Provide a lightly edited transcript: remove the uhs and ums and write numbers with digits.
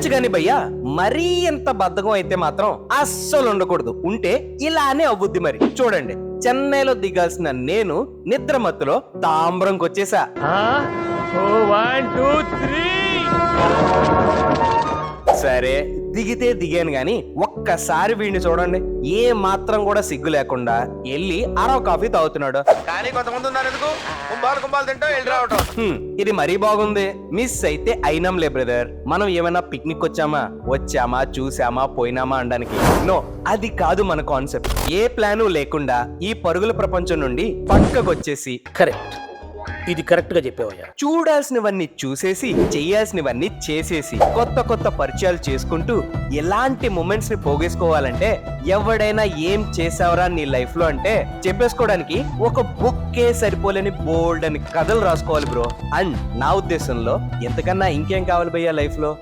ఉండొచ్చు గాని భయ్యా మరీ ఎంత బద్ధకం అయితే మాత్రం అస్సలు ఉండకూడదు. ఉంటే ఇలానే అవ్వుద్ది. మరి చూడండి, చెన్నైలో దిగాల్సిన నేను నిద్రమత్తులో తాంబ్రంకొచ్చేసా. 1 2 3 సరే దిగితే దిగాను గాని ఒక్కసారి వీడిని చూడండి, ఏ మాత్రం కూడా సిగ్గు లేకుండా వెళ్ళి అరవ కాఫీ తాగుతున్నాడు. కానీ కొంతమంది ఉన్నారు ఎందుకు కుంభాలు తింటావు వెళ్ళి రావటం. ఇది మరీ బాగుంది. మిస్ అయితే అయినంలే బ్రదర్. మనం ఏమైనా పిక్నిక్ వచ్చామా చూసామా పోయినామా అనడానికి. నో, అది కాదు మన కాన్సెప్ట్. ఏ ప్లాను లేకుండా ఈ పరుగుల ప్రపంచం నుండి పక్కకొచ్చేసి కరెక్ట్, ఇది కరెక్ట్ గా చెప్పావయ్యా. చూడాల్సినవన్నీ చూసేసి చేయాల్సినవన్నీ చేసేసి కొత్త కొత్త పరిచయాలు చేసుకుంటూ ఎలాంటి మూమెంట్స్ ని పోగేసుకోవాలంటే ఎవడైనా ఏం చేసావరా నీ లైఫ్ లో అంటే చెప్పేసుకోవడానికి ఒక బుక్కే సరిపోలేని బోల్డ్ అని కథలు రాసుకోవాలి బ్రో. అండ్ నా ఉద్దేశంలో ఎంతకన్నా ఇంకేం కావాలి భయ్యా లైఫ్ లో.